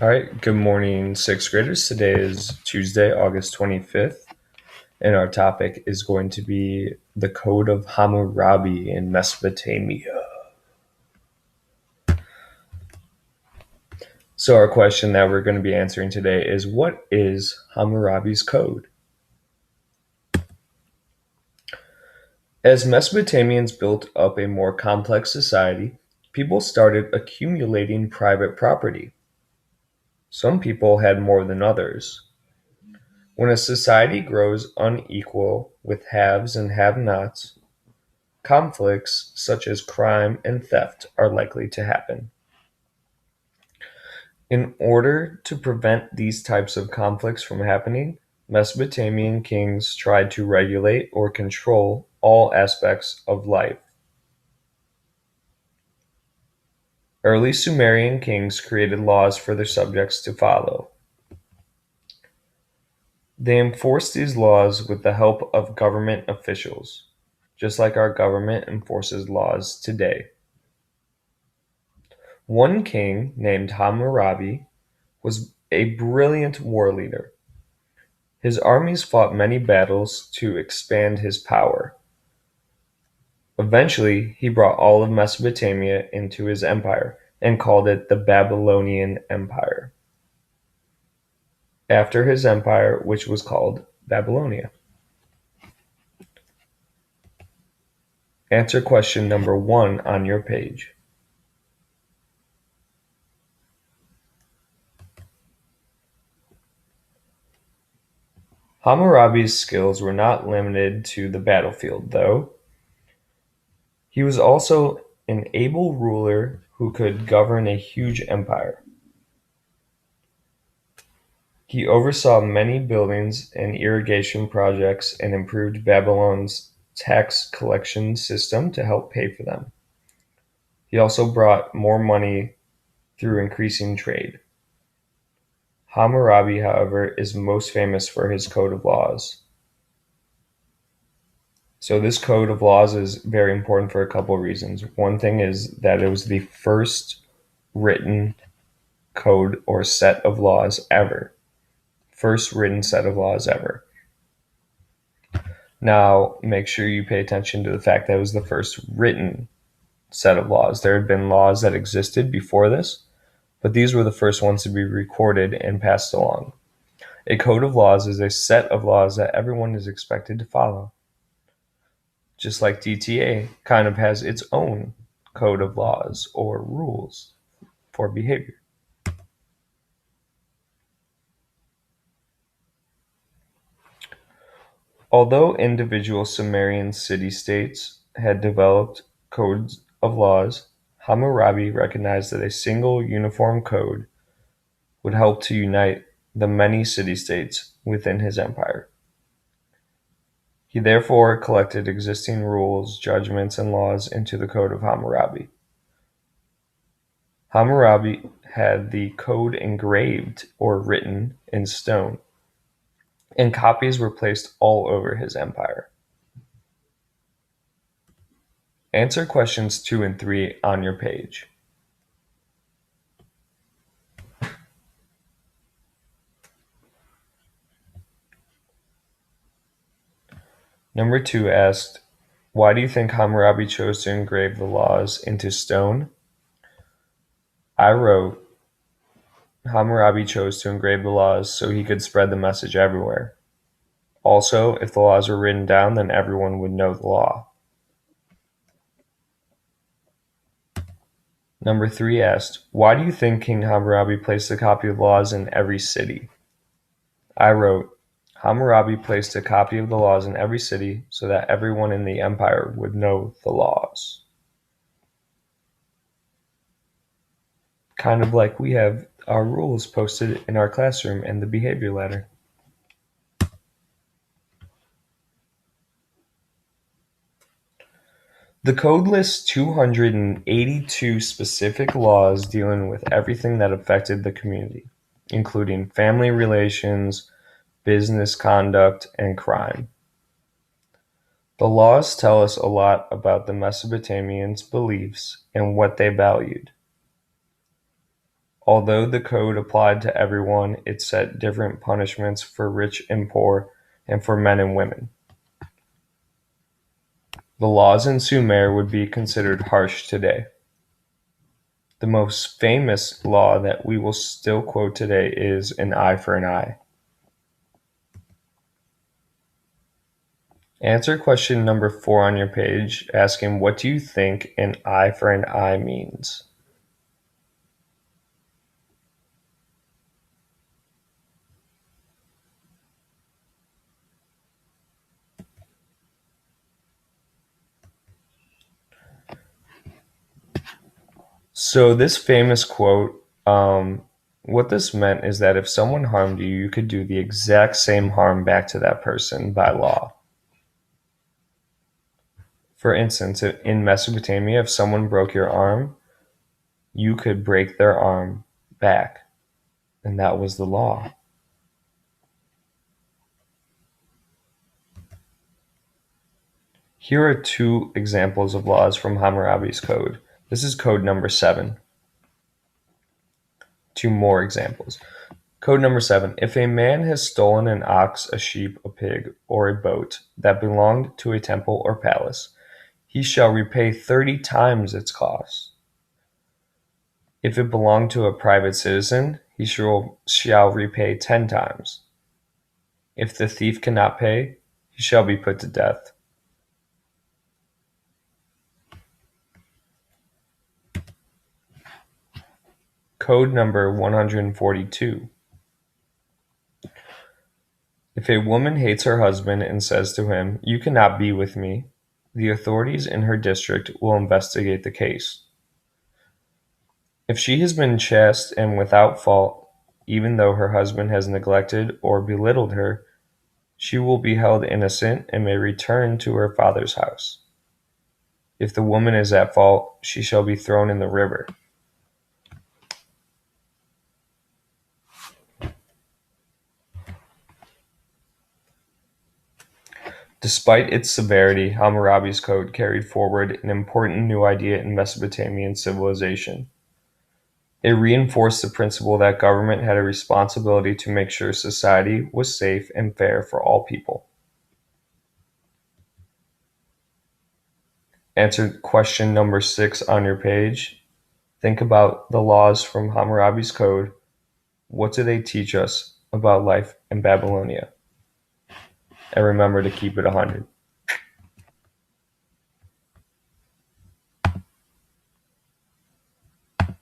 All right, good morning, sixth graders. Today is Tuesday, August 25th, and our topic is going to be the Code of Hammurabi in Mesopotamia. So, our question that we're going to be answering today is, what is Hammurabi's Code? As Mesopotamians built up a more complex society, people started accumulating private property. Some people had more than others. When a society grows unequal with haves and have-nots, conflicts such as crime and theft are likely to happen. In order to prevent these types of conflicts from happening, Mesopotamian kings tried to regulate or control all aspects of life. Early Sumerian kings created laws for their subjects to follow. They enforced these laws with the help of government officials, just like our government enforces laws today. One king named Hammurabi was a brilliant war leader. His armies fought many battles to expand his power. Eventually, he brought all of Mesopotamia into his empire and called it the Babylonian Empire, after his empire, which was called Babylonia. Answer question number 1 on your page. Hammurabi's skills were not limited to the battlefield, though. He was also an able ruler who could govern a huge empire. He oversaw many buildings and irrigation projects and improved Babylon's tax collection system to help pay for them. He also brought more money through increasing trade. Hammurabi, however, is most famous for his code of laws. So this code of laws is very important for a couple of reasons. One thing is that it was the first written code or set of laws ever. First written set of laws ever. Now, make sure you pay attention to the fact that it was the first written set of laws. There had been laws that existed before this, but these were the first ones to be recorded and passed along. A code of laws is a set of laws that everyone is expected to follow. Just like DTA kind of has its own code of laws or rules for behavior. Although individual Sumerian city-states had developed codes of laws, Hammurabi recognized that a single uniform code would help to unite the many city-states within his empire. He therefore collected existing rules, judgments, and laws into the Code of Hammurabi. Hammurabi had the code engraved or written in stone, and copies were placed all over his empire. Answer questions 2 and 3 on your page. Number 2 asked, why do you think Hammurabi chose to engrave the laws into stone? I wrote, Hammurabi chose to engrave the laws so he could spread the message everywhere. Also, if the laws were written down, then everyone would know the law. Number 3 asked, why do you think King Hammurabi placed a copy of laws in every city? I wrote, Hammurabi placed a copy of the laws in every city so that everyone in the empire would know the laws. Kind of like we have our rules posted in our classroom and the behavior ladder. The code lists 282 specific laws dealing with everything that affected the community, including family relations, business conduct, and crime. The laws tell us a lot about the Mesopotamians' beliefs and what they valued. Although the code applied to everyone, it set different punishments for rich and poor and for men and women. The laws in Sumer would be considered harsh today. The most famous law that we will still quote today is an eye for an eye. Answer question number 4 on your page, asking what do you think an eye for an eye means? So this famous quote, what this meant is that if someone harmed you, you could do the exact same harm back to that person by law. For instance, in Mesopotamia, if someone broke your arm, you could break their arm back, and that was the law. Here are 2 examples of laws from Hammurabi's code. This is code number 7. 2 more examples. Code number 7. If a man has stolen an ox, a sheep, a pig, or a boat that belonged to a temple or palace, he shall repay 30 times its cost. If it belonged to a private citizen, he shall repay 10 times. If the thief cannot pay, he shall be put to death. Code number 142. If a woman hates her husband and says to him, "You cannot be with me," the authorities in her district will investigate the case. If she has been chaste and without fault, even though her husband has neglected or belittled her, she will be held innocent and may return to her father's house. If the woman is at fault, she shall be thrown in the river. Despite its severity, Hammurabi's code carried forward an important new idea in Mesopotamian civilization. It reinforced the principle that government had a responsibility to make sure society was safe and fair for all people. Answer question number 6 on your page. Think about the laws from Hammurabi's code. What do they teach us about life in Babylonia? And remember to keep it 100.